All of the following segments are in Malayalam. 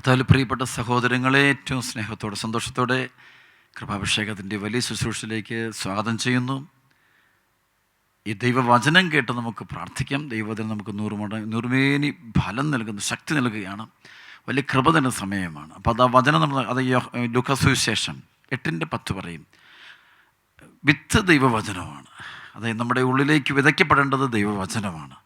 കർത്താവിൽ പ്രിയപ്പെട്ട സഹോദരങ്ങളെ, ഏറ്റവും സ്നേഹത്തോടെ സന്തോഷത്തോടെ കൃപാഭിഷേകത്തിൻ്റെ വലിയ ശുശ്രൂഷയിലേക്ക് സ്വാഗതം ചെയ്യുന്നു. ഈ ദൈവവചനം കേട്ട് നമുക്ക് പ്രാർത്ഥിക്കാം. ദൈവവചനം നമുക്ക് നൂറുമേനി ഫലം നൽകുന്ന ശക്തി നൽകുകയാണ്. വലിയ കൃപ തരുന്ന സമയമാണ്. അപ്പോൾ അത് ആ വചനം അത് ലൂക്കാ സുവിശേഷം 8:10 പറയും, വിത്ത് ദൈവവചനമാണ്. അതായത് നമ്മുടെ ഉള്ളിലേക്ക് വിതയ്ക്കപ്പെടേണ്ടത് ദൈവവചനമാണ്.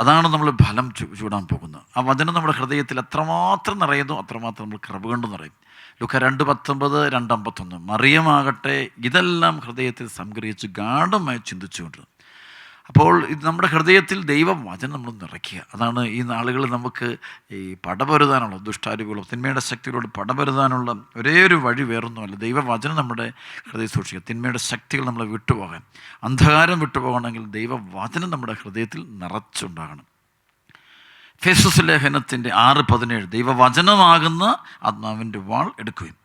അതാണ് നമ്മൾ ഫലം ചൂടാൻ പോകുന്നത്. ആ വചനം നമ്മുടെ ഹൃദയത്തിൽ എത്രമാത്രം നിറയുന്നു അത്രമാത്രം നമ്മൾ കൃപ കൊണ്ട് നിറയും. ലൂക്കാ 2:19, 2:51. മറിയമാകട്ടെ ഇതെല്ലാം ഹൃദയത്തിൽ സംഗ്രഹിച്ച് ഗാഢമായി ചിന്തിച്ചുകൊണ്ട്, അപ്പോൾ ഇത് നമ്മുടെ ഹൃദയത്തിൽ ദൈവവചനം നമ്മൾ നിറയ്ക്കുക. അതാണ് ഈ നാളുകളിൽ നമുക്ക് ഈ പടപൊരുതാനുള്ള ദുഷ്ടാരൂപികളും തിന്മയുടെ ശക്തികളോട് പടപൊരുതാനുള്ള ഒരേ ഒരു വഴി വേറൊന്നുമല്ല, ദൈവവചനം നമ്മുടെ ഹൃദയം സൂക്ഷിക്കുക. തിന്മയുടെ ശക്തികൾ നമ്മളെ വിട്ടുപോകാൻ, അന്ധകാരം വിട്ടുപോകണമെങ്കിൽ ദൈവവചനം നമ്മുടെ ഹൃദയത്തിൽ നിറച്ചുണ്ടാകണം. എഫേസ്യ ലേഖനത്തിൻ്റെ 6:17, ദൈവവചനമാകുന്ന ആത്മാവിൻ്റെ വാൾ എടുക്കുകയും.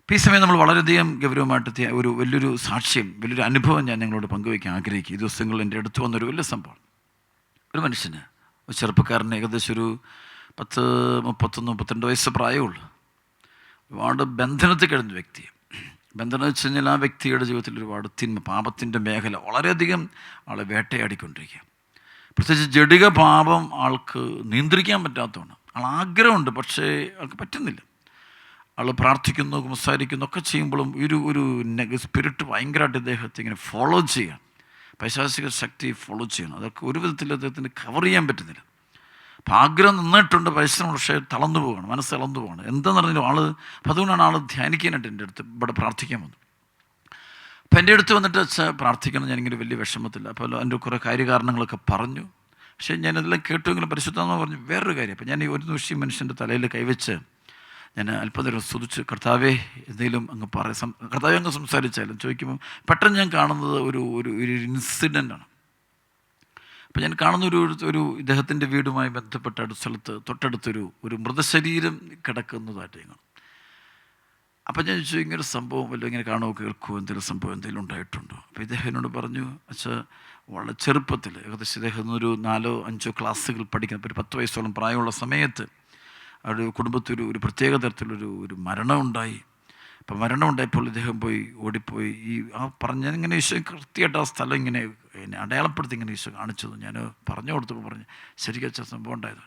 ഈ സമയം നമ്മൾ വളരെയധികം ഗൗരവമായിട്ട് ഒരു വലിയൊരു സാക്ഷ്യം, വലിയൊരു അനുഭവം ഞാൻ നിങ്ങളോട് പങ്കുവയ്ക്കാൻ ആഗ്രഹിക്കും. ഈ ദിവസങ്ങളിൽ എൻ്റെ അടുത്ത് വന്നൊരു വലിയ സംഭവം. ഒരു മനുഷ്യന്, ഒരു ചെറുപ്പക്കാരന് ഏകദേശം ഒരു 31-32 വയസ്സ് പ്രായമുള്ളൂ. ഒരുപാട് ബന്ധനത്തിൽ കിടന്ന വ്യക്തി. ബന്ധനം വെച്ച് കഴിഞ്ഞാൽ ആ വ്യക്തിയുടെ ജീവിതത്തിൽ ഒരുപാട് തിന്മ, പാപത്തിൻ്റെ മേഖല വളരെയധികം ആളെ വേട്ടയാടിക്കൊണ്ടിരിക്കുക. പ്രത്യേകിച്ച് ജഡിക പാപം ആൾക്ക് നിയന്ത്രിക്കാൻ പറ്റാത്തതാണ്. ആൾ ആഗ്രഹമുണ്ട്, പക്ഷേ ആൾക്ക് പറ്റുന്നില്ല. ആൾ പ്രാർത്ഥിക്കുന്നു, സംസാരിക്കുന്നു ഒക്കെ ചെയ്യുമ്പോഴും ഒരു സ്പിരിറ്റ് ഭയങ്കരമായിട്ട് ഇദ്ദേഹത്തെ ഇങ്ങനെ ഫോളോ ചെയ്യാം, പൈശാചിക ശക്തി ഫോളോ ചെയ്യണം. അതൊക്കെ ഒരു വിധത്തിൽ അദ്ദേഹത്തിന് കവർ ചെയ്യാൻ പറ്റുന്നില്ല. അപ്പം ആഗ്രഹം നന്നായിട്ടുണ്ട്, പരിശ്രമം, പക്ഷേ തളർന്നു പോവുകയാണ്, മനസ്സ് തളർന്നു പോവുകയാണ്. എന്താണെന്ന് പറഞ്ഞാലും അപ്പം അതുകൊണ്ടാണ് ആൾ ധ്യാനിക്കാനായിട്ട് എൻ്റെ അടുത്ത് ഇവിടെ പ്രാർത്ഥിക്കാൻ വന്നു. അപ്പം എൻ്റെ അടുത്ത് വന്നിട്ട് പ്രാർത്ഥിക്കണം, ഞാനിങ്ങനെ വലിയ വിഷമത്തില്ല. അപ്പോൾ എൻ്റെ കുറേ കാര്യകാരണങ്ങളൊക്കെ പറഞ്ഞു. പക്ഷേ ഞാനതെല്ലാം കേട്ടുവെങ്കിലും പരിശുദ്ധമെന്ന് പറഞ്ഞു വേറൊരു കാര്യം. അപ്പം ഞാൻ ഈ ഒരു നിമിഷം മനുഷ്യൻ്റെ തലയിൽ കൈവച്ച് ഞാൻ അല്പനേരം സ്തുതിച്ച്, കർത്താവേ എന്തെങ്കിലും അങ്ങ് കർത്താവെ അങ്ങ് സംസാരിച്ചാലും ചോദിക്കുമ്പോൾ പെട്ടെന്ന് ഞാൻ കാണുന്നത് ഒരു ഇൻസിഡൻ്റാണ്. അപ്പം ഞാൻ കാണുന്ന ഒരു ഇദ്ദേഹത്തിൻ്റെ വീടുമായി ബന്ധപ്പെട്ട സ്ഥലത്ത് തൊട്ടടുത്തൊരു മൃതശരീരം കിടക്കുന്നതായിട്ട് ഞങ്ങൾ. അപ്പം ഞാൻ ചോദിച്ചു, ഇങ്ങനെ സംഭവം വല്ലതും ഇങ്ങനെ കാണുമോ, കേൾക്കുമോ, എന്തെങ്കിലും സംഭവം എന്തെങ്കിലും ഉണ്ടായിട്ടുണ്ടോ? അപ്പോൾ ഇദ്ദേഹം എന്നോട് പറഞ്ഞു, അച്ഛാ വളരെ ചെറുപ്പത്തിൽ, ഏകദേശം ഇദ്ദേഹം ഒരു 4-5 ക്ലാസ്സുകൾ പഠിക്കുന്ന, ഇപ്പോൾ ഒരു 10 വയസ്സോളം പ്രായമുള്ള സമയത്ത് അവരുടെ കുടുംബത്തിൽ ഒരു പ്രത്യേക തരത്തിലൊരു മരണം ഉണ്ടായി. അപ്പം മരണം ഉണ്ടായപ്പോൾ ഇദ്ദേഹം ഓടിപ്പോയി ഇങ്ങനെ ഈശോ കൃത്യമായിട്ട് ആ സ്ഥലം ഇങ്ങനെ അടയാളപ്പെടുത്തി ഇങ്ങനെ ഈശോ കാണിച്ചത് ഞാൻ പറഞ്ഞു കൊടുത്തപ്പോൾ പറഞ്ഞു, ശരിക്കും വെച്ച സംഭവം ഉണ്ടായത്.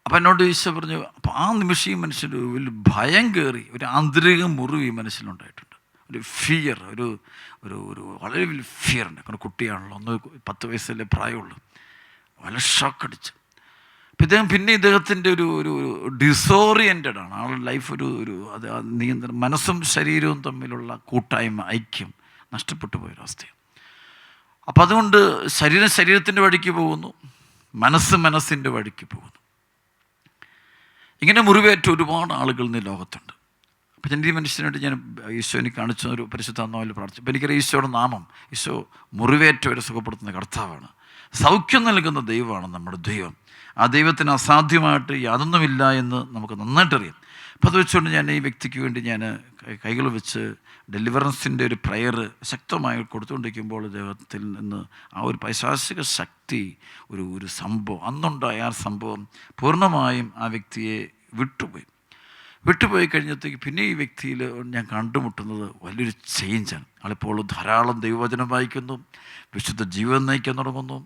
അപ്പം എന്നോട് ഈശോ പറഞ്ഞു, അപ്പോൾ ആ നിമിഷം ഈ മനുഷ്യൻ്റെ വലിയ ഭയം കയറി, ഒരു ആന്തരിക മുറിവ് ഈ മനസ്സിലുണ്ടായിട്ടുണ്ട്. ഒരു ഫിയർ, ഒരു വളരെ വലിയ ഫിയർ ഉണ്ട്. കാരണം കുട്ടിയാണല്ലോ, 10 വയസ്സല്ലേ പ്രായമുള്ളൂ. വളരെ ഷോക്കടിച്ച്. അപ്പം ഇദ്ദേഹത്തിൻ്റെ ഒരു ഡിസോറിയൻറ്റഡ് ആണ് ആളുടെ ലൈഫ്. അത് നിയന്ത്രണം, മനസ്സും ശരീരവും തമ്മിലുള്ള കൂട്ടായ്മ, ഐക്യം നഷ്ടപ്പെട്ടു പോയൊരവസ്ഥയാണ്. അപ്പം അതുകൊണ്ട് ശരീരത്തിൻ്റെ വഴിക്ക് പോകുന്നു, മനസ്സിൻ്റെ വഴിക്ക് പോകുന്നു. ഇങ്ങനെ മുറിവേറ്റ ഒരുപാട് ആളുകൾ ഇന്ന് ലോകത്തുണ്ട്. അപ്പം ഞാൻ ഈ മനുഷ്യനായിട്ട് ഞാൻ ഈശോനെ കാണിച്ച ഒരു പരിശുദ്ധാത്മാവിൽ പ്രാർത്ഥിച്ചു. അപ്പം എനിക്കറിയാം ഈശോയുടെ നാമം, ഈശോ മുറിവേറ്റവരെ സുഖപ്പെടുത്തുന്ന കർത്താവാണ്, സൗഖ്യം നൽകുന്ന ദൈവമാണ് നമ്മുടെ ദൈവം. ആ ദൈവത്തിന് അസാധ്യമായിട്ട് യാതൊന്നുമില്ല എന്ന് നമുക്ക് നന്നായിട്ടറിയാം. അപ്പോൾ അത് വെച്ചുകൊണ്ട് ഞാൻ ഈ വ്യക്തിക്ക് വേണ്ടി ഞാൻ കൈകൾ വെച്ച് ഡെലിവറൻസിൻ്റെ ഒരു പ്രയർ ശക്തമായി കൊടുത്തുകൊണ്ടിരിക്കുമ്പോൾ ദൈവത്തിൽ നിന്ന് ആ ഒരു പൈശാചിക ശക്തി ഒരു സംഭവം, അന്നുണ്ടായ ആ സംഭവം പൂർണ്ണമായും ആ വ്യക്തിയെ വിട്ടുപോയി കഴിഞ്ഞത്തേക്ക് പിന്നെ ഈ വ്യക്തിയിൽ ഞാൻ കണ്ടുമുട്ടുന്നത് വലിയൊരു ചേഞ്ചാണ്. ആളിപ്പോൾ ധാരാളം ദൈവവചനം വായിക്കുന്നു, വിശുദ്ധ ജീവിതം നയിക്കാൻ തുടങ്ങുന്നു,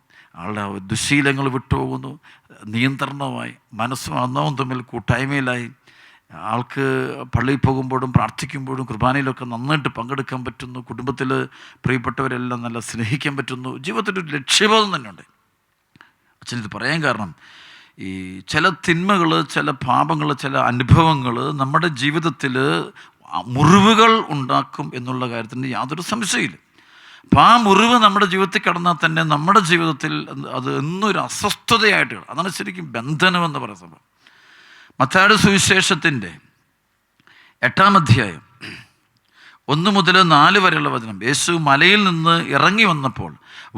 ആളുടെ ദുശീലങ്ങൾ വിട്ടുപോകുന്നു, നിയന്ത്രണമായി മനസ്സും ആത്മാവും തമ്മിൽ കൂട്ടായ്മയിലായി. ആൾക്ക് പള്ളിയിൽ പോകുമ്പോഴും പ്രാർത്ഥിക്കുമ്പോഴും കുർബാനയിലൊക്കെ നന്നായിട്ട് പങ്കെടുക്കാൻ പറ്റുന്നു, കുടുംബത്തിൽ പ്രിയപ്പെട്ടവരെല്ലാം നല്ല സ്നേഹിക്കാൻ പറ്റുന്നു, ജീവിതത്തിലൊരു ലക്ഷ്യബോധം തന്നെയുണ്ട്. അച്ഛനിത് പറയാൻ കാരണം, ഈ ചില തിന്മകൾ, ചില പാപങ്ങൾ, ചില അനുഭവങ്ങൾ നമ്മുടെ ജീവിതത്തിൽ മുറിവുകൾ ഉണ്ടാക്കും എന്നുള്ള കാര്യത്തിന് യാതൊരു സംശയമില്ല. അപ്പം ആ മുറിവ് നമ്മുടെ ജീവിതത്തിൽ കടന്നാൽ തന്നെ നമ്മുടെ ജീവിതത്തിൽ അത് എന്നൊരു അസ്വസ്ഥതയായിട്ട്, അതാണ് ശരിക്കും ബന്ധനം എന്ന് പറയുന്ന സംഭവം. മത്തായിയുടെ സുവിശേഷത്തിൻ്റെ 8-ാം അധ്യായം 1 മുതൽ 4 വരെയുള്ള വചനം. യേശു മലയിൽ നിന്ന് ഇറങ്ങി വന്നപ്പോൾ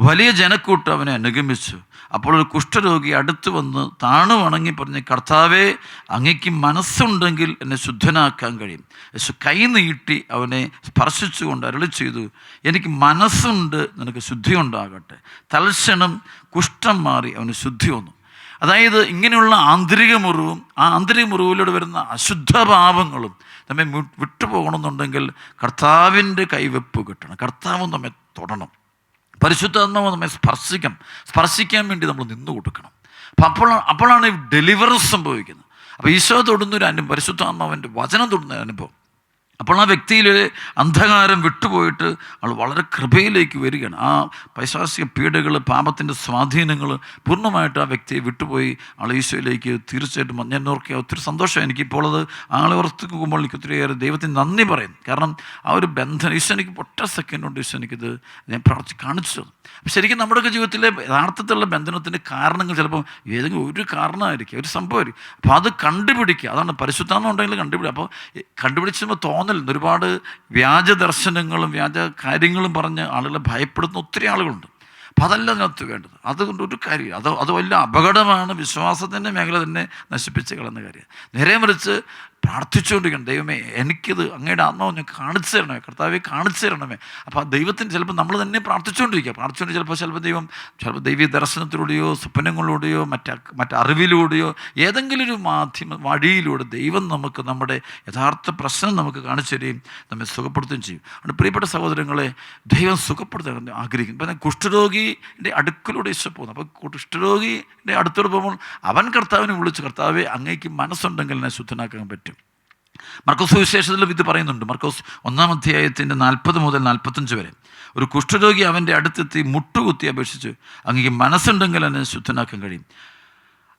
വലിയ ജനക്കൂട്ടം അവനെ അനുഗമിച്ചു. അപ്പോൾ ഒരു കുഷ്ഠരോഗി അടുത്ത് വന്ന് താണു വണങ്ങി പറഞ്ഞ്, കർത്താവേ, അങ്ങയ്ക്ക് മനസ്സുണ്ടെങ്കിൽ എന്നെ ശുദ്ധനാക്കാൻ കഴിയും. യേശു കൈ നീട്ടി അവനെ സ്പർശിച്ചുകൊണ്ട് അരുളി ചെയ്തു, എനിക്ക് മനസ്സുണ്ട്, നിനക്ക് ശുദ്ധി ഉണ്ടാകട്ടെ. തൽക്ഷണം കുഷ്ഠം മാറി അവന് ശുദ്ധി വന്നു. അതായത് ഇങ്ങനെയുള്ള ആന്തരിക മുറിവും ആ ആന്തരിക മുറിവിലൂടെ വരുന്ന അശുദ്ധഭാവങ്ങളും നമ്മെ വിട്ടുപോകണമെന്നുണ്ടെങ്കിൽ കർത്താവിൻ്റെ കൈവെപ്പ് കിട്ടണം. കർത്താവ് നമ്മെ തൊടണം. പരിശുദ്ധാത്മാവ് നമ്മെ സ്പർശിക്കാൻ വേണ്ടി നമ്മൾ നിന്ന് കൊടുക്കണം. അപ്പോഴാണ് ഈ ഡെലിവറൻസ് സംഭവിക്കുന്നത്. അപ്പോൾ ഈശോ തൊടുന്നൊരു പരിശുദ്ധാത്മാവിൻ്റെ വചനം തൊടുന്ന അനുഭവം. അപ്പോൾ ആ വ്യക്തിയിൽ അന്ധകാരം വിട്ടുപോയിട്ട് അവൾ വളരെ കൃപയിലേക്ക് വരികയാണ്. ആ പൈശാചിക പീഡകൾ, പാപത്തിൻ്റെ സ്വാധീനങ്ങൾ പൂർണ്ണമായിട്ട് ആ വ്യക്തിയെ വിട്ടുപോയി ആൾ ഈശോയിലേക്ക് തീർച്ചയായിട്ടും ഞാൻ ഓർക്കുക ഒത്തിരി സന്തോഷം എനിക്കിപ്പോൾ. അത് ആളെ ഓർത്തുമ്പോൾ എനിക്ക് ഒത്തിരിയേറെ ദൈവത്തിന് നന്ദി പറയും. കാരണം ആ ഒരു ബന്ധനം ഈശോ എനിക്ക് ഒറ്റ സെക്കൻഡ് കൊണ്ട് ഈശോ എനിക്കിത് ഞാൻ കാണിച്ചത്. അപ്പം ശരിക്കും നമ്മുടെയൊക്കെ ജീവിതത്തിലെ യഥാർത്ഥത്തിലുള്ള ബന്ധനത്തിൻ്റെ കാരണങ്ങൾ ചിലപ്പോൾ ഏതെങ്കിലും ഒരു കാരണമായിരിക്കും, ഒരു സംഭവമായിരിക്കും. അപ്പോൾ അത് കണ്ടുപിടിക്കുക, അതാണ് പരിശുദ്ധാത്മ ഉണ്ടെങ്കിൽ കണ്ടുപിടിക്കുക. അപ്പോൾ കണ്ടുപിടിച്ചുമ്പോൾ ഒരുപാട് വ്യാജ ദർശനങ്ങളും വ്യാജ കാര്യങ്ങളും പറഞ്ഞ് ആളുകളെ ഭയപ്പെടുത്തുന്ന ഒത്തിരി ആളുകളുണ്ട്. അപ്പം അതല്ല അതിനകത്ത് വേണ്ടത്. അതുകൊണ്ട് ഒരു കാര്യം അത് വലിയ അപകടമാണ്. വിശ്വാസത്തിൻ്റെ മേഖല തന്നെ നശിപ്പിച്ച് കളയുന്ന കാര്യം. നേരെ മറിച്ച് പ്രാർത്ഥിച്ചുകൊണ്ടിരിക്കണം, ദൈവമേ എനിക്കിത് അങ്ങയുടെ ആത്മാവ് ഞാൻ കാണിച്ചു തരണമേ, കർത്താവെ കാണിച്ചു തരണമേ. അപ്പോൾ ആ ദൈവത്തിന് ചിലപ്പോൾ നമ്മൾ തന്നെ പ്രാർത്ഥിച്ചുകൊണ്ട് ചിലപ്പോൾ ചിലപ്പോൾ ദൈവീയ ദർശനത്തിലൂടെയോ സ്വപ്നങ്ങളിലൂടെയോ മറ്ററിവിലൂടെയോ ഏതെങ്കിലും ഒരു വഴിയിലൂടെ ദൈവം നമുക്ക് നമ്മുടെ യഥാർത്ഥ പ്രശ്നം നമുക്ക് കാണിച്ചു തരികയും നമ്മെ സുഖപ്പെടുത്തുകയും ചെയ്യും. അതുകൊണ്ട് പ്രിയപ്പെട്ട സഹോദരങ്ങളെ, ദൈവം സുഖപ്പെടുത്താൻ ആഗ്രഹിക്കും. ഇപ്പം കുഷ്ഠരോഗിയുടെ അടുക്കിലൂടെ ഈശോ പോകുന്നു. അപ്പോൾ കുഷ്ഠരോഗിയുടെ അടുത്തോട് പോകുമ്പോൾ അവൻ കർത്താവിനെ വിളിച്ചു, കർത്താവെ അങ്ങേക്ക് മനസ്സുണ്ടെങ്കിൽ എന്നെ ശുദ്ധനാക്കാൻ പറ്റും. മർക്കോസ് സുവിശേഷത്തിൽ ഇത് പറയുന്നുണ്ട്. മർക്കോസ് 1-ാം അധ്യായത്തിൻ്റെ 40 മുതൽ 45 വരെ. ഒരു കുഷ്ഠരോഗി അവൻ്റെ അടുത്തെത്തി മുട്ടുകുത്തി അപേക്ഷിച്ചു, അങ്ങേക്ക് മനസ്സുണ്ടെങ്കിൽ എന്നെ ശുദ്ധനാക്കാൻ കഴിയും.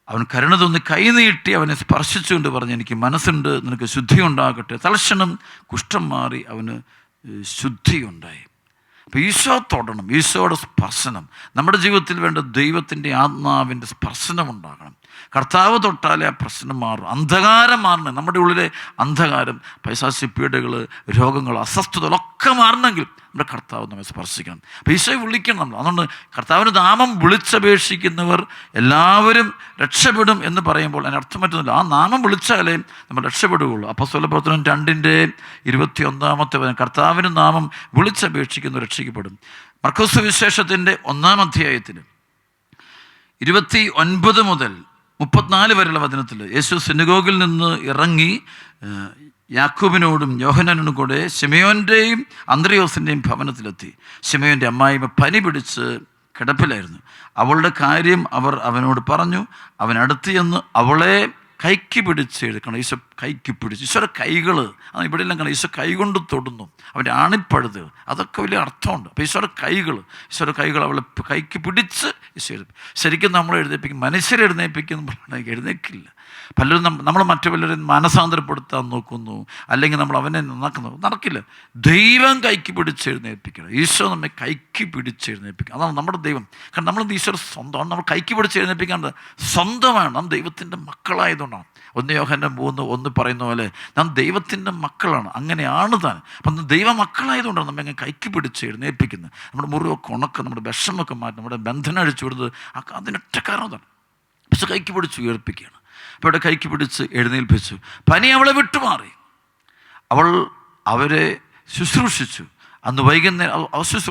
അവൻ കരുണ തോന്നി കൈ നീട്ടി അവനെ സ്പർശിച്ചുകൊണ്ട് പറഞ്ഞു, എനിക്ക് മനസ്സുണ്ട്, നിനക്ക് ശുദ്ധി ഉണ്ടാകട്ടെ. തൽക്ഷണം കുഷ്ഠം മാറി അവന് ശുദ്ധി ഉണ്ടായി. അപ്പോൾ ഈശോ തൊടണം, ഈശോയുടെ സ്പർശനം. നമ്മുടെ ജീവിതത്തിൽ വേണ്ട ദൈവത്തിൻ്റെ ആത്മാവിൻ്റെ സ്പർശനം ഉണ്ടാകണം. കർത്താവ് തൊട്ടാലേ ആ പ്രശ്നം മാറും. അന്ധകാരം മാറണം. നമ്മുടെ ഉള്ളിലെ അന്ധകാരം, പൈശാചിക പീഡകൾ, രോഗങ്ങൾ, അസ്വസ്ഥതകളൊക്കെ മാറണമെങ്കിൽ നമ്മുടെ കർത്താവ് നമ്മെ സ്പർശിക്കണം. അപ്പോൾ ഈശോയെ വിളിക്കണം നമ്മൾ. അതുകൊണ്ട് കർത്താവിൻ്റെ നാമം വിളിച്ചപേക്ഷിക്കുന്നവർ എല്ലാവരും രക്ഷപ്പെടും എന്ന് പറയുമ്പോൾ അതിനർത്ഥം പറ്റുന്നില്ല. ആ നാമം വിളിച്ചാലേ നമ്മൾ രക്ഷപ്പെടുകയുള്ളൂ. അപ്പോസ്തല പ്രവർത്തനം 2:21 കർത്താവിൻ്റെ നാമം വിളിച്ചപേക്ഷിക്കുന്നവർ രക്ഷിക്കപ്പെടും. മർക്കോസ് സുവിശേഷത്തിൻ്റെ 1-ാം അധ്യായത്തിൽ 29 മുതൽ 34 വരെയുള്ള വചനത്തിൽ യേശു സിനഗോഗിൽ നിന്ന് ഇറങ്ങി യാക്കോബിനോടും യോഹന്നാനോടും കൂടെ ശിമയോൻ്റെയും അന്ത്രയോസിൻ്റെയും ഭവനത്തിലെത്തി. ശിമയോൻ്റെ അമ്മായിമ്മ പനി പിടിച്ച് കിടപ്പിലായിരുന്നു. അവളുടെ കാര്യം അവർ അവനോട് പറഞ്ഞു. അവൻ അടുത്ത് ചെന്ന് അവളെ കൈക്ക് പിടിച്ച് എടുക്കണം. ഈശോ കൈക്ക് പിടിച്ച്, ഈശോയുടെ കൈകൾ അത് ഇവിടെ എല്ലാം കാണാം. ഈശോ കൈകൊണ്ട് തൊടുന്നു, അവൻ്റെ ആണിപ്പഴുത്, അതൊക്കെ വലിയ അർത്ഥമുണ്ട്. അപ്പോൾ ഈശോയുടെ കൈകൾ അവളെ കൈക്ക് പിടിച്ച് ഈശോ ശരിക്കും നമ്മൾ മനുഷ്യരെ എഴുന്നേൽപ്പിക്കുന്ന പലരും നമ്മൾ മറ്റു പലരും മാനസാന്തരപ്പെടുത്താൻ നോക്കുന്നു, അല്ലെങ്കിൽ നമ്മൾ അവനെ നടക്കില്ല. ദൈവം കൈക്ക് പിടിച്ച് എഴുന്നേൽപ്പിക്കണം. ഈശോ നമ്മെ കൈക്ക് പിടിച്ച് എഴുന്നേൽപ്പിക്കണം. അതാണ് നമ്മുടെ ദൈവം. കാരണം നമ്മൾ ഈശോ സ്വന്തമാണ്. നമ്മൾ കൈക്ക് പിടിച്ച് എഴുന്നേൽപ്പിക്കേണ്ടത് സ്വന്തമാണ്. നാം ദൈവത്തിൻ്റെ മക്കളായതുകൊണ്ടാണ്. 1 യോഹന്നാൻ 3:1 പറയുന്ന പോലെ നാം ദൈവത്തിൻ്റെ മക്കളാണ്. അങ്ങനെയാണ് താൻ. അപ്പം ദൈവ മക്കളായതുകൊണ്ടാണ് നമ്മെ അങ്ങനെ കൈക്ക് പിടിച്ച് എഴുന്നേൽപ്പിക്കുന്നത്. നമ്മുടെ മുറിവൊക്കെ ഉണക്കം, നമ്മുടെ വിഷമൊക്കെ മാറ്റി, നമ്മുടെ ബന്ധനം അഴിച്ചു കൊടുത്ത് അതിനൊറ്റ കാരണം അതാണ്. പക്ഷെ കൈക്ക് പിടിച്ച് ഉയർപ്പിക്കുകയാണ്. അപ്പോൾ അവിടെ കൈക്ക് പിടിച്ച് എഴുന്നേൽപ്പിച്ചു. പനി അവളെ വിട്ടുമാറി. അവരെ ശുശ്രൂഷിച്ചു. അന്ന് വൈകുന്നേരം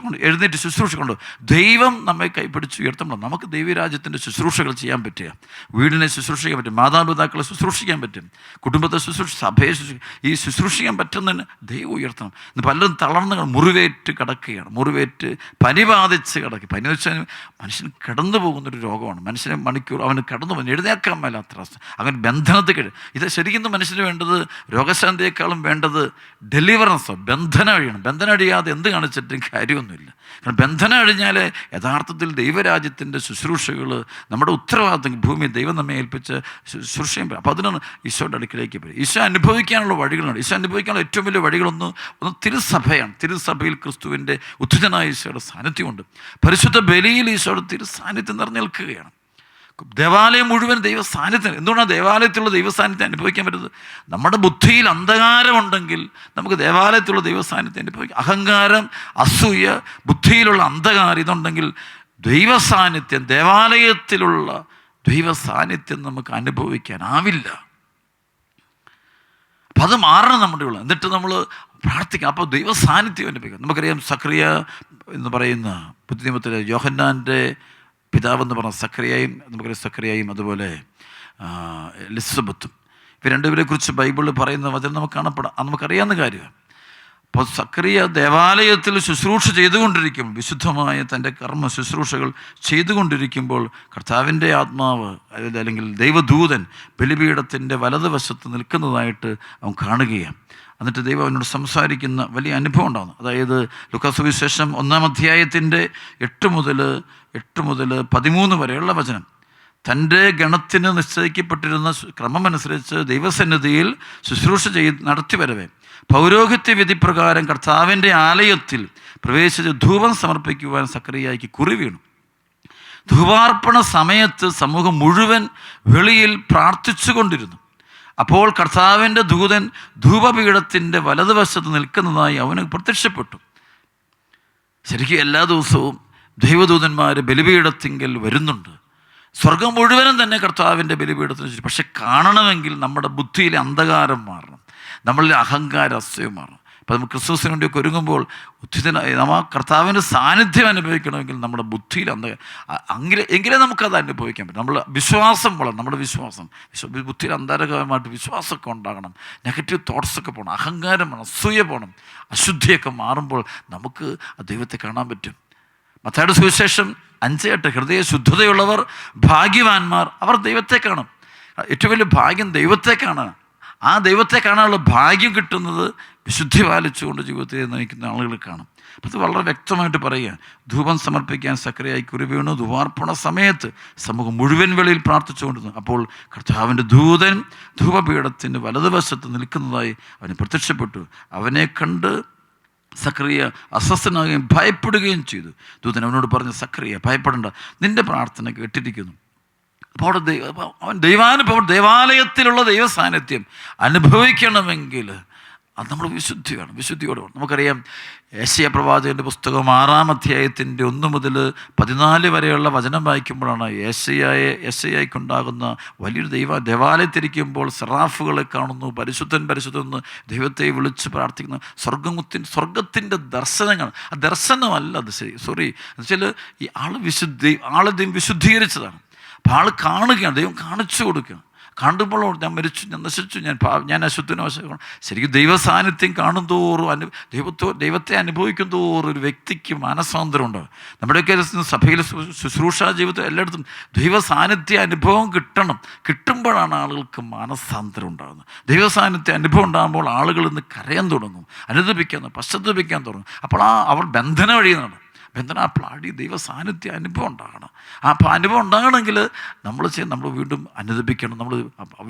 കൊണ്ട് എഴുന്നേറ്റ് ശുശ്രൂഷിക്കൊണ്ട് ദൈവം നമ്മെ കൈപിടിച്ച് ഉയർത്തുമ്പോൾ നമുക്ക് ദൈവരാജ്യത്തിൻ്റെ ശുശ്രൂഷകൾ ചെയ്യാൻ പറ്റുക. വീടിനെ ശുശ്രൂഷിക്കാൻ പറ്റും, മാതാപിതാക്കളെ ശുശ്രൂഷിക്കാൻ പറ്റും, കുടുംബത്തെ സഭയെ ഈ ശുശ്രൂഷിക്കാൻ പറ്റുന്നതിന് ദൈവം ഉയർത്തണം. ഇന്ന് പലരും തളർന്ന് മുറിവേറ്റ് കിടക്കുകയാണ്. മുറിവേറ്റ് പനി ബാധിച്ച് കിടക്കുക. പനി വെച്ചാൽ മനുഷ്യൻ കിടന്നു പോകുന്നൊരു രോഗമാണ്. മനുഷ്യനെ മണിക്കൂർ അവന് കിടന്നു പോകുന്നു, എഴുന്നേക്കാൻ മേലാത്ത അവസ്ഥ, അവൻ ബന്ധനത്തിൽ ഇത് ശരിക്കും മനുഷ്യന് വേണ്ടത് രോഗശാന്തിയേക്കാളും വേണ്ടത് ഡെലിവറൻസോ, ബന്ധനം അഴിയണം. ബന്ധനം അഴിയാതെ എന്ത് കാണിച്ചിട്ടും കാര്യമൊന്നുമില്ല. കാരണം ബന്ധനം അഴിഞ്ഞാൽ യഥാർത്ഥത്തിൽ ദൈവരാജ്യത്തിൻ്റെ ശുശ്രൂഷകൾ നമ്മുടെ ഉത്തരവാദിത്തം ഭൂമിയിൽ ദൈവം നമ്മെ ഏൽപ്പിച്ച് ശുശ്രൂഷ ചെയ്യുമ്പോൾ അപ്പോൾ അതിനാണ് ഈശോയുടെ അടുക്കിലേക്ക് വരും. ഈശോ അനുഭവിക്കാനുള്ള വഴികളുണ്ട്. ഈശോ അനുഭവിക്കാനുള്ള ഏറ്റവും വലിയ വഴികളൊന്ന് തിരുസഭയാണ്. തിരുസഭയിൽ ക്രിസ്തുവിൻ്റെ ഉത്ഥിതനായ ഈശോയുടെ സാന്നിധ്യമുണ്ട്. പരിശുദ്ധ ബലിയിൽ ഈശോയുടെ തിരുസാന്നിധ്യം നിറഞ്ഞു നിൽക്കുകയാണ്. ദേവാലയം മുഴുവൻ ദൈവ സാന്നിധ്യം. എന്തുകൊണ്ടാണ് ദേവാലയത്തിലുള്ള ദൈവ സാന്നിധ്യം അനുഭവിക്കാൻ പറ്റുന്നത്? നമ്മുടെ ബുദ്ധിയിൽ അന്ധകാരമുണ്ടെങ്കിൽ നമുക്ക് ദേവാലയത്തിലുള്ള ദൈവ സാന്നിധ്യം അനുഭവിക്കാം. അഹങ്കാരം, അസൂയ, ബുദ്ധിയിലുള്ള അന്ധകാരം ഇതുണ്ടെങ്കിൽ ദൈവ സാന്നിധ്യം, ദേവാലയത്തിലുള്ള ദൈവ സാന്നിധ്യം നമുക്ക് അനുഭവിക്കാനാവില്ല. അപ്പം അത് മാറണം നമ്മുടെ ഉള്ളിൽ. എന്നിട്ട് നമ്മൾ പ്രാർത്ഥിക്കാം. അപ്പോൾ ദൈവ സാന്നിധ്യം അനുഭവിക്കാം. നമുക്കറിയാം സക്രിയ എന്ന് പറയുന്ന പുതിയ നിയമത്തിലെ യോഹന്നാൻ്റെ പിതാവെന്ന് പറഞ്ഞ സക്കറിയായും, നമുക്കറിയാം സക്കറിയായും അതുപോലെ എലിസബത്തും, ഇവർ രണ്ടുപേരെ കുറിച്ച് ബൈബിളിൽ പറയുന്ന വചനം നമുക്കറിയാവുന്ന കാര്യമാണ്. അപ്പോൾ സക്കറിയ ദേവാലയത്തിൽ ശുശ്രൂഷ ചെയ്തുകൊണ്ടിരിക്കുമ്പോൾ, വിശുദ്ധമായ തൻ്റെ കർമ്മ ശുശ്രൂഷകൾ ചെയ്തുകൊണ്ടിരിക്കുമ്പോൾ കർത്താവിൻ്റെ ആത്മാവ് അല്ലെങ്കിൽ ദൈവദൂതൻ ബലിപീഠത്തിൻ്റെ വലതുവശത്ത് നിൽക്കുന്നതായിട്ട് അവൻ കാണുകയാണ്. എന്നിട്ട് ദൈവം അവനോട് സംസാരിക്കുന്ന വലിയ അനുഭവം ഉണ്ടാകുന്നു. അതായത് ലൂക്കാ സുവിശേഷം 1-ാം അധ്യായത്തിൻ്റെ 8 മുതൽ 13 വരെയുള്ള വചനം. തൻ്റെ ഗണത്തിന് നിശ്ചയിക്കപ്പെട്ടിരുന്ന ക്രമമനുസരിച്ച് ദൈവസന്നിധിയിൽ ശുശ്രൂഷ നടത്തി വരവേ പൗരോഹിത്യ വിധിപ്രകാരം കർത്താവിൻ്റെ ആലയത്തിൽ പ്രവേശിച്ച് ധൂപം സമർപ്പിക്കുവാൻ സക്കറിയായ്ക്ക് കുറി വീണു. ധൂപാർപ്പണ സമയത്ത് സമൂഹം മുഴുവൻ വെളിയിൽ പ്രാർത്ഥിച്ചു കൊണ്ടിരുന്നു. അപ്പോൾ കർത്താവിൻ്റെ ദൂതൻ ധൂപപീഠത്തിൻ്റെ വലതുവശത്ത് നിൽക്കുന്നതായി അവന് പ്രത്യക്ഷപ്പെട്ടു. ശരിക്കും എല്ലാ ദിവസവും ദൈവദൂതന്മാർ ബലിപീഠത്തിങ്കൽ വരുന്നുണ്ട്. സ്വർഗം മുഴുവനും തന്നെ കർത്താവിൻ്റെ ബലിപീഠത്തിന് ചുറ്റും. പക്ഷെ കാണണമെങ്കിൽ നമ്മുടെ ബുദ്ധിയിലെ അന്ധകാരം മാറണം, നമ്മളിലെ അഹങ്കാര അസ്വയം മാറണം. അപ്പോൾ നമ്മൾ ക്രിസ്തുവിന് വേണ്ടിയൊക്കെ ഒരുങ്ങുമ്പോൾ നമ്മൾ കർത്താവിൻ്റെ സാന്നിധ്യം അനുഭവിക്കണമെങ്കിൽ നമ്മുടെ ബുദ്ധിയിൽ എങ്കിലേ നമുക്കത് അനുഭവിക്കാൻ പറ്റും. നമ്മൾ വിശ്വാസം വളരണം. നമ്മുടെ ബുദ്ധിയിൽ അന്ധകാരമായിട്ട് വിശ്വാസമൊക്കെ ഉണ്ടാകണം, നെഗറ്റീവ് തോട്ട്സൊക്കെ പോകണം, അഹങ്കാരം വേണം, അസൂയ പോകണം, അശുദ്ധിയൊക്കെ മാറുമ്പോൾ നമുക്ക് ആ ദൈവത്തെ കാണാൻ പറ്റും. മത്തായിയുടെ സുവിശേഷം 5:8 ഹൃദയ ശുദ്ധതയുള്ളവർ ഭാഗ്യവാന്മാർ, അവർ ദൈവത്തെ കാണും. ഏറ്റവും വലിയ ഭാഗ്യം ദൈവത്തെ കാണാൻ. ആ ദൈവത്തെ കാണാനുള്ള ഭാഗ്യം കിട്ടുന്നത് വിശുദ്ധി പാലിച്ചുകൊണ്ട് ജീവിതത്തെ നയിക്കുന്ന ആളുകൾ കാണും. അപ്പോൾ അത് വളരെ വ്യക്തമായിട്ട് പറയുക. ധൂപം സമർപ്പിക്കാൻ സക്കറിയായി കുറി വീണു. ധൂപാർപ്പണ സമയത്ത് സമൂഹം മുഴുവൻ വെളിയിൽ പ്രാർത്ഥിച്ചുകൊണ്ടിരുന്നു. അപ്പോൾ കർത്താവിൻ്റെ ദൂതൻ ധൂപപീഠത്തിൻ്റെ വലതുവശത്ത് നിൽക്കുന്നതായി അവന് പ്രത്യക്ഷപ്പെട്ടു. അവനെ കണ്ട് സക്കറിയ അസ്വസ്ഥനാകുകയും ഭയപ്പെടുകയും ചെയ്തു. ദൂതൻ അവനോട് പറഞ്ഞു, സക്കറിയ ഭയപ്പെടേണ്ട, നിൻ്റെ പ്രാർത്ഥന കേട്ടിരിക്കുന്നു. അപ്പോൾ അവൻ ദേവാലയത്തിലുള്ള ദൈവ സാന്നിധ്യം അനുഭവിക്കണമെങ്കിൽ അത് നമ്മൾ വിശുദ്ധിയോടെ വേണം. നമുക്കറിയാം യെശയ്യാ പ്രവാചകൻ്റെ പുസ്തകം 6-ാം അധ്യായത്തിൻ്റെ 1 മുതൽ 14 വരെയുള്ള വചനം വായിക്കുമ്പോഴാണ് യെശയ്യായ്ക്കുണ്ടാകുന്ന വലിയൊരു ദേവാലയത്തിരിക്കുമ്പോൾ സെറാഫുകളെ കാണുന്നു. പരിശുദ്ധൻ എന്ന് ദൈവത്തെ വിളിച്ച് പ്രാർത്ഥിക്കുന്നു. സ്വർഗത്തിൻ്റെ ദർശനങ്ങൾ. ആ ദർശനമല്ല അത്, എന്നുവെച്ചാൽ ഈ ആളെ ദൈവം വിശുദ്ധീകരിച്ചതാണ്. അപ്പോൾ ആൾ കാണുകയാണ്, ദൈവം കാണിച്ചു കൊടുക്കുകയാണ്. കാണുമ്പോൾ ഞാൻ മരിച്ചു, ഞാൻ നശിച്ചു, ഞാൻ അശുദ്ധനോ. ശരിക്കും ദൈവ സാന്നിധ്യം കാണും തോറും ദൈവത്തെ അനുഭവിക്കും തോറും ഒരു വ്യക്തിക്ക് മാനസാന്തരം ഉണ്ടാകും. നമ്മുടെയൊക്കെ സഭയിലെ ശുശ്രൂഷാ ജീവിതത്തിൽ എല്ലായിടത്തും ദൈവ സാന്നിധ്യ അനുഭവം കിട്ടുമ്പോഴാണ് ആളുകൾക്ക് മാനസാന്തരം ഉണ്ടാകുന്നത്. ദൈവ സാന്നിധ്യ അനുഭവം ഉണ്ടാകുമ്പോൾ ആളുകൾ ഇന്ന് കരയാൻ തുടങ്ങും, പശ്ചാത്തപിക്കാൻ തുടങ്ങും. അപ്പോൾ അവർ ബന്ധനം വഴിയുന്നതാണ്. ബന്ധനാപ്ലാടി ദൈവ സാന്നിധ്യ അനുഭവം ഉണ്ടാകണം. അപ്പോൾ അനുഭവം ഉണ്ടാകണമെങ്കിൽ നമ്മൾ വീണ്ടും അനുദപിക്കണം, നമ്മൾ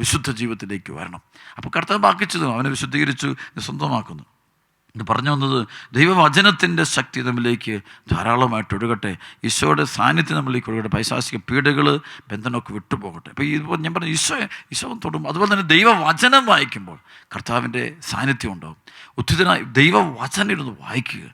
വിശുദ്ധ ജീവിതത്തിലേക്ക് വരണം. അപ്പോൾ കർത്താവ് ബാക്കിച്ചതും അവനെ വിശുദ്ധീകരിച്ചു, സ്വന്തമാക്കുന്നു. ഇത് പറഞ്ഞു വന്നത് ദൈവവചനത്തിൻ്റെ ശക്തി നമ്മിലേക്ക് ധാരാളമായിട്ട് ഒഴുകട്ടെ. ഈശോയുടെ സാന്നിധ്യം നമ്മളിലേക്ക് ഒഴുകട്ടെ. പൈശാചിക പീഡകൾ ബന്ധനമൊക്കെ വിട്ടുപോകട്ടെ. അപ്പോൾ ഇപ്പോൾ ഞാൻ പറഞ്ഞു ഈശോ തൊടും. അതുപോലെ തന്നെ ദൈവവചനം വായിക്കുമ്പോൾ കർത്താവിൻ്റെ സാന്നിധ്യം ഉണ്ടാകും. ഉദ്ധിതനായി ദൈവവചനം ഇരുന്ന് വായിക്കുക,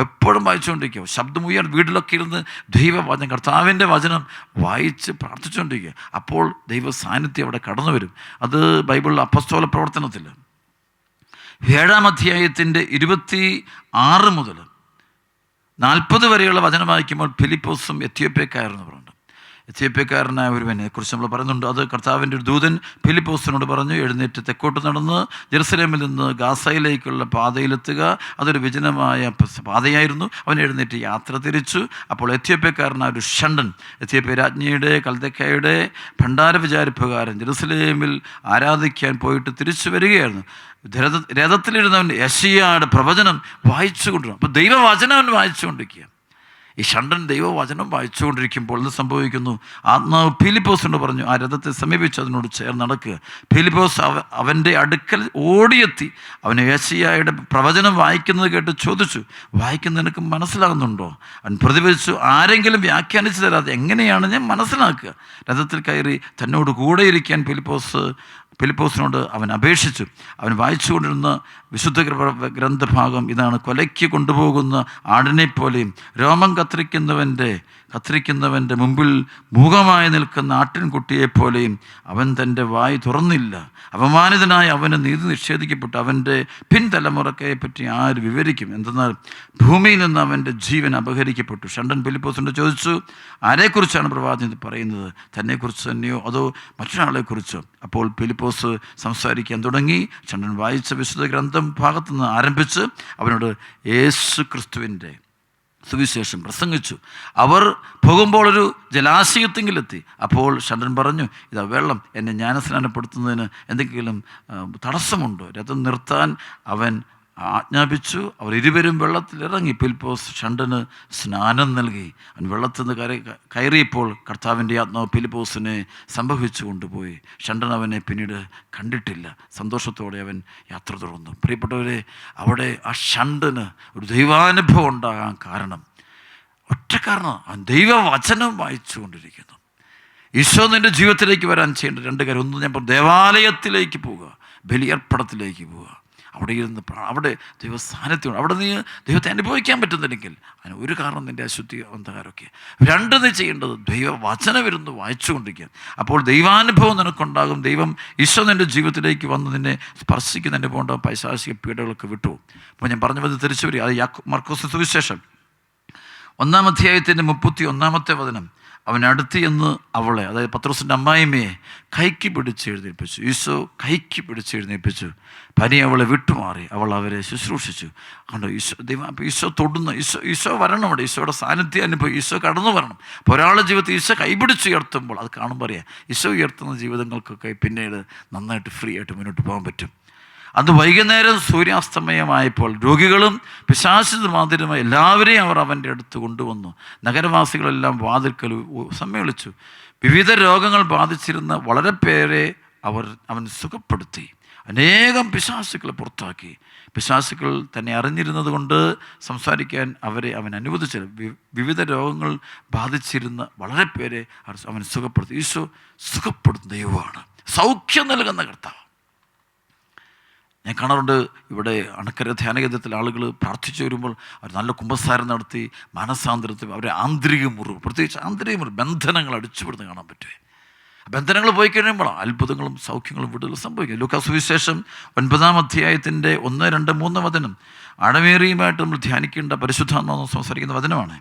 എപ്പോഴും വായിച്ചുകൊണ്ടിരിക്കുക. ശബ്ദമുയർ വീട്ടിലൊക്കെ ഇരുന്ന് ദൈവവചനം, കർത്താവിൻ്റെ വചനം വായിച്ച് പ്രാർത്ഥിച്ചുകൊണ്ടിരിക്കുക. അപ്പോൾ ദൈവ സാന്നിധ്യം അവിടെ കടന്നു വരും. അത് ബൈബിളിൽ അപ്പസ്തോല പ്രവർത്തനത്തിൽ 7-ാം അധ്യായത്തിൻ്റെ 26 മുതൽ 40 വരെയുള്ള വചനം വായിക്കുമ്പോൾ ഫിലിപ്പോസും എത്യോപ്യക്കാരെന്ന് പറയുന്നുണ്ട്. എത്യോപ്യക്കാരനായ ഒരുവനെ കുറിച്ച് നമ്മൾ പറയുന്നുണ്ട്. അത് കർത്താവിൻ്റെ ഒരു ദൂതൻ ഫിലിപ്പോസിനോട് പറഞ്ഞു, എഴുന്നേറ്റ് തെക്കോട്ട് നടന്ന് ജെറുസലേമിൽ നിന്ന് ഗാസയിലേക്കുള്ള പാതയിലെത്തുക. അതൊരു വിജനമായ പാതയായിരുന്നു. അവൻ എഴുന്നേറ്റ് യാത്ര തിരിച്ചു. അപ്പോൾ എത്യോപ്യക്കാരനായ ഒരു ഷണ്ടൻ, എത്യോപ്യ രാജ്ഞിയുടെ കൽദക്കയുടെ ഭണ്ഡാര വിചാരിപ്പുകാരൻ ജെറുസലേമിൽ ആരാധിക്കാൻ പോയിട്ട് തിരിച്ചു വരികയായിരുന്നു. രഥത്തിലിരുന്നവൻ യെശയ്യായുടെ പ്രവചനം വായിച്ചുകൊണ്ടിരുന്നു. അപ്പോൾ ദൈവവചനം അവൻ വായിച്ചുകൊണ്ടിരിക്കുക. ഈ ഷണ്ടൻ ദൈവവചനം വായിച്ചുകൊണ്ടിരിക്കുമ്പോൾ എന്ത് സംഭവിക്കുന്നു? ആത്മാവ് ഫിലിപ്പോസിനോട് പറഞ്ഞു, ആ രഥത്തെ സമീപിച്ച് അതിനോട് ചേർന്ന് നടക്കുക. ഫിലിപ്പോസ് അവൻ്റെ അടുക്കൽ ഓടിയെത്തി അവന് യെശയ്യായുടെ പ്രവചനം വായിക്കുന്നത് കേട്ട് ചോദിച്ചു, വായിക്കുന്നത് നിനക്ക് മനസ്സിലാകുന്നുണ്ടോ? അവൻ പ്രതിവചിച്ചു, ആരെങ്കിലും വ്യാഖ്യാനിച്ചു തരാതെ എങ്ങനെയാണ് ഞാൻ മനസ്സിലാക്കുക? രഥത്തിൽ കയറി തന്നോട് കൂടെ ഇരിക്കാൻ ഫിലിപ്പോസ് ഫിലിപ്പോസിനോട് അവൻ അപേക്ഷിച്ചു. അവൻ വായിച്ചുകൊണ്ടിരുന്ന വിശുദ്ധ ഗ്രന്ഥഭാഗം ഇതാണ്: കൊലയ്ക്ക് കൊണ്ടുപോകുന്ന ആടിനെപ്പോലെയും രോമം കത്തിരിക്കുന്നവൻ്റെ മുമ്പിൽ മൂകമായി നിൽക്കുന്ന ആട്ടിൻകുട്ടിയെപ്പോലെയും അവൻ തൻ്റെ വായി തുറന്നില്ല. അപമാനിതനായി അവന് നീതി നിഷേധിക്കപ്പെട്ടു. അവൻ്റെ പിൻതലമുറക്കെ പറ്റി ആര് വിവരിക്കും? എന്തെന്നാൽ ഭൂമിയിൽ നിന്ന് അവൻ്റെ ജീവൻ അപഹരിക്കപ്പെട്ടു. ഷണ്ടൻ ഫിലിപ്പോസിനോട് ചോദിച്ചു, ആരെക്കുറിച്ചാണ് പ്രവാചകൻ പറയുന്നത്? തന്നെക്കുറിച്ച് തന്നെയോ അതോ മറ്റൊരാളെക്കുറിച്ചോ? അപ്പോൾ ഫിലിപ്പോസ് സംസാരിക്കാൻ തുടങ്ങി. ഷണ്ടൻ വായിച്ച വിശുദ്ധ ഗ്രന്ഥം ഭാഗത്തു നിന്ന് ആരംഭിച്ച് അവനോട് യേശു ക്രിസ്തുവിൻ്റെ സുവിശേഷം പ്രസംഗിച്ചു. അവർ പോകുമ്പോൾ ഒരു ജലാശയത്തെങ്കിലെത്തി. അപ്പോൾ ഷണ്ടൻ പറഞ്ഞു, ഇതാ വെള്ളം, എന്നെ ജ്ഞാനസ്നാനപ്പെടുത്തുന്നതിന് എന്തെങ്കിലും തടസ്സമുണ്ടോ? രഥം നിർത്താൻ അവൻ ആജ്ഞാപിച്ചു. അവർ ഇരുവരും വെള്ളത്തിലിറങ്ങി. ഫിലിപ്പോസ് ഷണ്ടന് സ്നാനം നൽകി. അവൻ വെള്ളത്തിൽ നിന്ന് കയറിയപ്പോൾ കർത്താവിൻ്റെ ആത്മാവ് ഫിലിപ്പോസിനെ സംഭവിച്ചു കൊണ്ടുപോയി. ഷണ്ടൻ അവനെ പിന്നീട് കണ്ടിട്ടില്ല. സന്തോഷത്തോടെ അവൻ യാത്ര തുടർന്നു. പ്രിയപ്പെട്ടവരെ, അവിടെ ആ ഷണ്ടന് ഒരു ദൈവാനുഭവം ഉണ്ടാകാൻ കാരണം ഒറ്റ കാരണം, അവൻ ദൈവവചനം വായിച്ചു കൊണ്ടിരിക്കുന്നു. ഈശോ നിൻ്റെ ജീവിതത്തിലേക്ക് വരാൻ ചെയ്യേണ്ട രണ്ട് കാര്യം: ഒന്ന്, ഞാൻ ദേവാലയത്തിലേക്ക് പോവുക, ബലിയർപ്പണത്തിലേക്ക് പോവുക. അവിടെ ഇരുന്ന് അവിടെ ദൈവസാന്നിധ്യമുണ്ട്. അവിടെ നീ ദൈവത്തെ അനുഭവിക്കാൻ പറ്റുന്നില്ലെങ്കിൽ അതിന് ഒരു കാരണം നിൻ്റെ അശുദ്ധി അന്ധകാരമൊക്കെ. രണ്ട്, നീ ചെയ്യേണ്ടത് ദൈവവചനം ഇരുന്ന് വായിച്ചുകൊണ്ടിരിക്കുക. അപ്പോൾ ദൈവാനുഭവം നിനക്കുണ്ടാകും. ദൈവം ഈശോ നിൻ്റെ ജീവിതത്തിലേക്ക് വന്ന് നിന്നെ സ്പർശിക്കുന്ന അനുഭവം ഉണ്ടാകും. പൈശാചിക പീഡകളൊക്കെ വിട്ടു. അപ്പോൾ ഞാൻ പറഞ്ഞു വന്ന് തിരിച്ചു വരിക. അത് മർക്കോസ് സുവിശേഷം 1-ാം അധ്യായത്തിൻ്റെ 31-ാമത്തെ വചനം. അവൻ അടുത്ത് എന്ന് അവളെ, അതായത് പത്രോസിൻ്റെ അമ്മായിമ്മയെ കൈക്ക് പിടിച്ച് എഴുന്നേൽപ്പിച്ചു. ഈശോ കൈക്ക് പിടിച്ച് എഴുന്നേൽപ്പിച്ചു. പനി അവളെ വിട്ടുമാറി. അവൾ അവരെ ശുശ്രൂഷിച്ചു. കണ്ടോ, ഈശോ തൊടുന്ന ഈശോ വരണം. അവിടെ ഈശോയുടെ സാന്നിധ്യം അനുഭവം, ഈശോ കടന്നു വരണം. അപ്പോൾ ഒരാളുടെ ജീവിതത്തിൽ ഈശോ കൈപിടിച്ചുയർത്തുമ്പോൾ അത് കാണുമ്പോൾ അറിയാം, ഈശോ ഉയർത്തുന്ന ജീവിതങ്ങൾക്കൊക്കെ പിന്നീട് നന്നായിട്ട് ഫ്രീ ആയിട്ട് മുന്നോട്ട് പോകാൻ പറ്റും. അത് വൈകുന്നേരം സൂര്യാസ്തമയമായപ്പോൾ രോഗികളും പിശാചിതമാതിരുമായ എല്ലാവരെയും അവർ അവൻ്റെ അടുത്ത് കൊണ്ടുവന്നു. നഗരവാസികളെല്ലാം വാതിൽക്കൽ സമ്മേളിച്ചു. വിവിധ രോഗങ്ങൾ ബാധിച്ചിരുന്ന വളരെ പേരെ അവൻ സുഖപ്പെടുത്തി. അനേകം പിശാചുക്കളെ പുറത്താക്കി. പിശാചുക്കൾ തന്നെ അറിഞ്ഞിരുന്നത് കൊണ്ട് സംസാരിക്കാൻ അവരെ അവൻ അനുവദിച്ചു. വിവിധ രോഗങ്ങൾ ബാധിച്ചിരുന്ന വളരെ പേരെ അവൻ സുഖപ്പെടുത്തി. ഈശോ സുഖപ്പെടുത്തുന്ന ദൈവമാണ്, സൗഖ്യം നൽകുന്ന കർത്താവ്. ഞാൻ കാണാറുണ്ട്, ഇവിടെ അണക്കര ധ്യാനകേന്ദ്രത്തിൽ ആളുകൾ പ്രാർത്ഥിച്ചു വരുമ്പോൾ അവർ നല്ല കുമ്പസാരം നടത്തി മനസാന്തരത്തിൽ അവരെ ആന്തരിക മുറിവ്, പ്രത്യേകിച്ച് ആന്തരിക മുറിവ്, ബന്ധനങ്ങൾ അടിച്ചുവിടുന്ന് കാണാൻ പറ്റുമേ. ബന്ധനങ്ങൾ പോയി കഴിയുമ്പോഴാണ് അത്ഭുതങ്ങളും സൗഖ്യങ്ങളും വിടുതലും സംഭവിക്കും. ലൂക്കാ സുവിശേഷം 9-ാം അധ്യായത്തിൻ്റെ 1, 2, 3 വചനം ആഴമേറിയുമായിട്ട് നമ്മൾ ധ്യാനിക്കേണ്ട പരിശുദ്ധാത്മാവ് സംസാരിക്കുന്ന വചനമാണ്.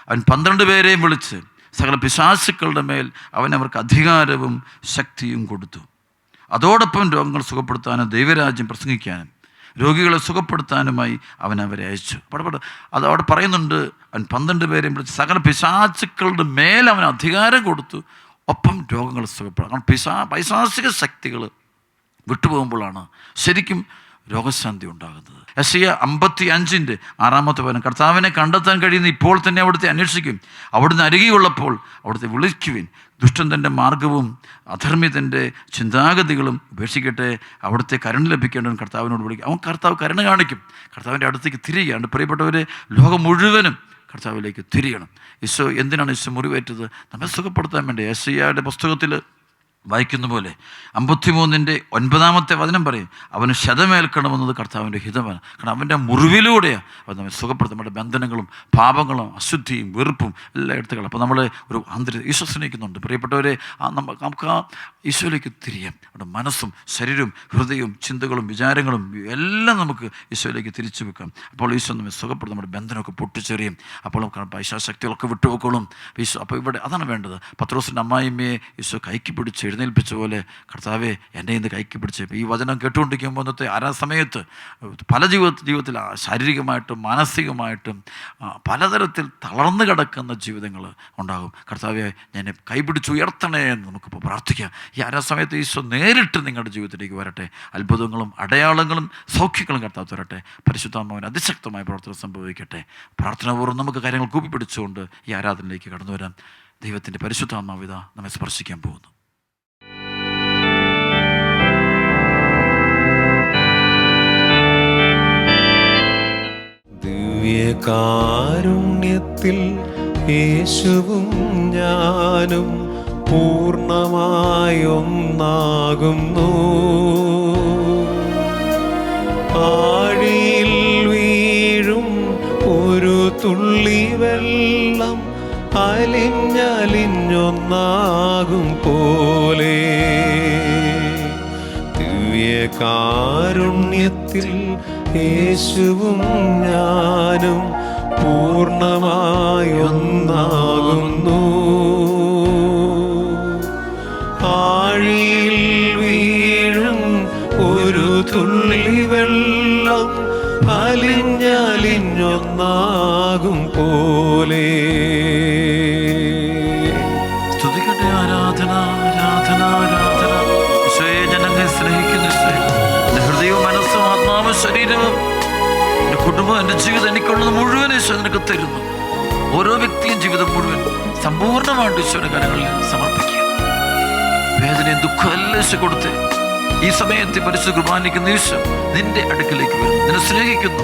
അവൻ 12 പേരെയും വിളിച്ച് സകല പിശാചുക്കളുടെ മേൽ അവർക്ക് അധികാരവും ശക്തിയും കൊടുത്തു. അതോടൊപ്പം രോഗങ്ങൾ സുഖപ്പെടുത്താനും ദൈവരാജ്യം പ്രസംഗിക്കാനും രോഗികളെ സുഖപ്പെടുത്താനുമായി അവൻ അവരെ അയച്ചു. അത് അവിടെ പറയുന്നുണ്ട്, അവൻ 12 പേരെയും വിളിച്ച് സകല പിശാചുക്കളുടെ മേൽ അവൻ അധികാരം കൊടുത്തു. ഒപ്പം രോഗങ്ങൾ സുഖപ്പെടും. കാരണം പൈശാചിക ശക്തികൾ വിട്ടുപോകുമ്പോഴാണ് ശരിക്കും രോഗശാന്തി ഉണ്ടാകുന്നത്. യെശയ്യാ 55-ന്റെ 6-ാമത്തെ വചനം: കർത്താവിനെ കണ്ടെത്താൻ കഴിയുന്ന ഇപ്പോൾ തന്നെ അവിടുത്തെ അന്വേഷിക്കും, അവിടുന്ന് അരികെയുള്ളപ്പോൾ അവിടുത്തെ വിളിക്കുവിൻ. ദുഷ്ടൻ തൻ്റെ മാർഗവും അധർമ്മി തൻ്റെ ചിന്താഗതികളും ഉപേക്ഷിക്കട്ടെ. അവിടുത്തെ കരുണ ലഭിക്കേണ്ടവൻ കർത്താവിനോട് വിളിക്കും. കർത്താവ് കരുണ കാണിക്കും. കർത്താവിൻ്റെ അടുത്തേക്ക് തിരികെയാണ്. പ്രിയപ്പെട്ടവരെ, ലോകം മുഴുവനും കർത്താവിലേക്ക് തിരിയണം. ഈശോ എന്തിനാണ് ഈശോ മുറിവേറ്റത്? നമ്മെ സുഖപ്പെടുത്താൻ വേണ്ടി. യെശയ്യായുടെ പുസ്തകത്തിൽ വായിക്കുന്ന പോലെ 53-ന്റെ 9-ാമത്തെ വചനം പറയും, അവന് ശതമേൽക്കണമെന്നത് കർത്താവിൻ്റെ ഹിതമാണ്. കാരണം അവൻ്റെ മുറിവിലൂടെയാണ് അവൻ നമ്മെ സുഖപ്പെടുത്തും. നമ്മുടെ ബന്ധനങ്ങളും പാപങ്ങളും അശുദ്ധിയും വെറുപ്പും എല്ലാം എടുത്തുകളും. അപ്പോൾ നമ്മൾ ഒരു ഈശോ സ്നേഹിക്കുന്നുണ്ട്. പ്രിയപ്പെട്ടവരെ, നമുക്ക് ആ ഈശോയിലേക്ക് തിരിയാം. നമ്മുടെ മനസ്സും ശരീരവും ഹൃദയവും ചിന്തകളും വിചാരങ്ങളും എല്ലാം നമുക്ക് ഈശോയിലേക്ക് തിരിച്ചു വെക്കാം. അപ്പോൾ ഈശോ നമ്മെ സുഖപ്പെടും. നമ്മുടെ ബന്ധനമൊക്കെ പൊട്ടിച്ചെറിയും. അപ്പോൾ നമുക്ക് പൈശാശക്തികളൊക്കെ വിട്ടുപോക്കോളും ഈശോ. അപ്പോൾ ഇവിടെ അതാണ് വേണ്ടത്. പത്രോസിൻ്റെ അമ്മായിമ്മയെ ഈശോ കൈക്ക് പിടിച്ച് എഴുന്നേൽപ്പിച്ച പോലെ കർത്താവെ എന്നെ ഇന്ന് കൈക്ക് പിടിച്ച്. ഈ വചനം കേട്ടുകൊണ്ടിരിക്കുമ്പോൾ ഇന്നത്തെ സമയത്ത് പല ജീവിതത്തിൽ ശാരീരികമായിട്ടും മാനസികമായിട്ടും പലതരത്തിൽ തളർന്നു കിടക്കുന്ന ജീവിതങ്ങൾ ഉണ്ടാകും. കർത്താവെ ഞാൻ കൈപിടിച്ച് ഉയർത്തണേ എന്ന് നമുക്കിപ്പോൾ പ്രാർത്ഥിക്കാം. ഈ സമയത്ത് ഈശോ നേരിട്ട് നിങ്ങളുടെ ജീവിതത്തിലേക്ക് വരട്ടെ. അത്ഭുതങ്ങളും അടയാളങ്ങളും സൗഖ്യങ്ങളും കർത്താവ് തരട്ടെ. പരിശുദ്ധാത്മാവിന് അതിശക്തമായ പ്രവർത്തനം സംഭവിക്കട്ടെ. പ്രാർത്ഥനാപൂർവ്വം നമുക്ക് കാര്യങ്ങൾ കൂപ്പിപ്പിടിച്ചുകൊണ്ട് ഈ ആരാധനയിലേക്ക് കടന്നു വരാം. ദൈവത്തിൻ്റെ പരിശുദ്ധാത്മാവിത നമ്മെ സ്പർശിക്കാൻ പോകുന്നു. കാരുണ്യത്തിൽ യേശുവും ഞാനും പൂർണ്ണമായൊന്നാകുന്നു. ആഴിയിൽ വീഴും ഒരു തുള്ളി വെള്ളം അലിഞ്ഞലിഞ്ഞൊന്നാകും പോലെ ദിവ്യകാരുണ്യത്തിൽ യേശുവും ഞാനും പൂർണ്ണമായൊന്നാകുന്നു. ആഴിയിൽ വീഴും ഒരു തുള്ളി വെള്ളം അലിഞ്ഞലിഞ്ഞൊന്നാകും പോലെ. സ്തുതിക്കട്ടെ. ആരാധന, ആരാധന, ആരാധന. ഈശോയെ, ഞാൻ അങ്ങയെ സ്നേഹിക്കുന്നു. ഈശോയെ, എൻ്റെ ഹൃദയവും മനസ്സും ആത്മാവും ശരീരവും എൻ്റെ കുടുംബം, എൻ്റെ ജീവിതം, എനിക്കുള്ളത് മുഴുവൻ ഈശോ നിനക്ക് തരുന്നു. ഓരോ വ്യക്തിയും ജീവിതം മുഴുവൻ സമ്പൂർണ്ണമായിട്ട് ഈശോയുടെ കരങ്ങളിൽ സമർപ്പിക്കുക. വേദനയും ദുഃഖം എല്ലാം ഈശോ കൊടുത്ത് ഈ സമയത്ത് പരിശുദ്ധ കുർബാനയ്ക്ക് ഈശോ നിന്റെ അടുക്കലേക്ക് വരുന്നു, നിന്നെ സ്നേഹിക്കുന്നു.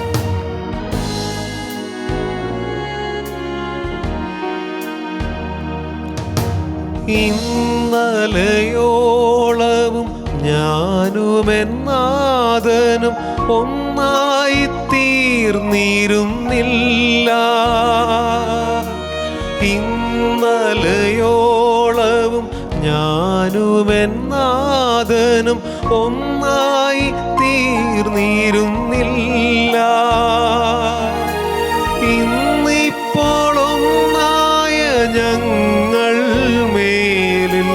ഇന്നലെയോളവും ഞാനുമെന്നാഥനും ഒന്നായി തീർന്നിരുന്നില്ല. ഇന്നലെയോളവും ഞാനുമെന്നാഥനും ഒന്നായി തീർന്നിരുന്നില്ല. ഇന്നിപ്പോൾ ഒന്നായ ഞങ്ങൾ മേലിൽ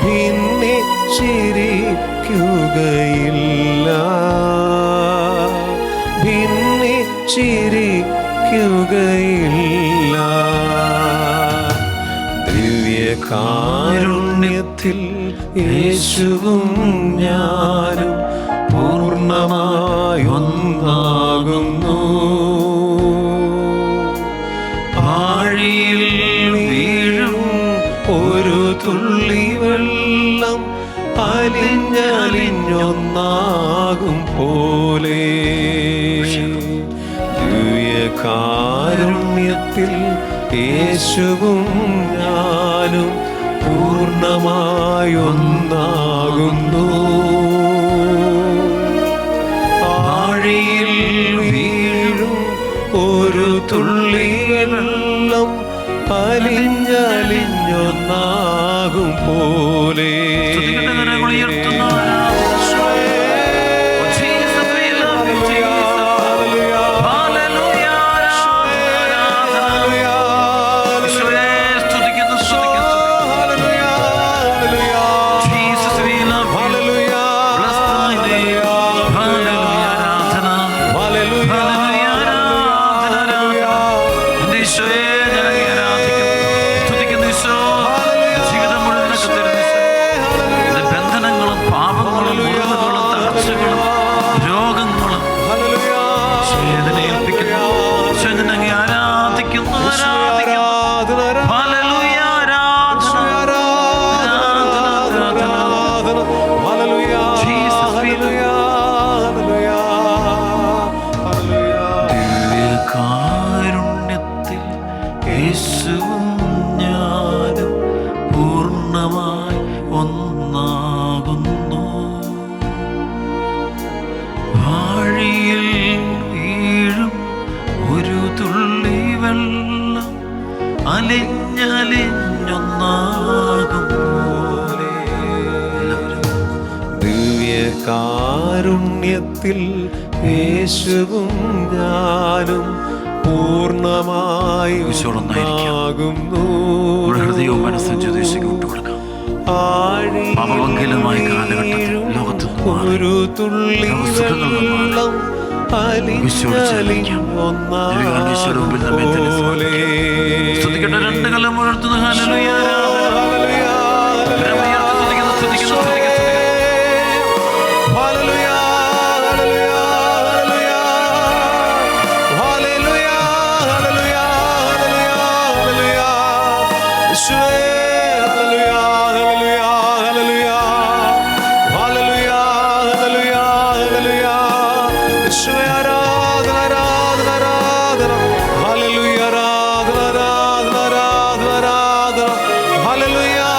ഭിന്നിച്ചിരിക്കുകയില്ല, ഭിന്നിച്ചിരിക്കുകയില്ല. ദിവ്യകാരുണ്യത്തിൽ യേശുവും ഞാനും പൂർണ്ണമായൊന്നാകുന്നു. ആഴിയിൽ വീഴും ഒരു തുള്ളി വെള്ളം അലിഞ്ഞലിഞ്ഞൊന്നാകും പോലെ ദിവ്യകാരുണ്യത്തിൽ യേശുവും ഞാനും പൂർണ്ണമായൊന്നാകുന്നു. ആഴിയിൽ വീഴും ഒരു തുള്ളി വെള്ളം അലിഞ്ഞലിഞ്ഞൊന്നാകും പോലെ. ദിവ്യകാരുണ്യത്തിൽ യേശുവും ഞാനും പൂർണ്ണമായൊന്നാകുന്നു. ഹൃദയവും മനസ്സും ഒരു തുള്ളി വെള്ളം Hallelujah.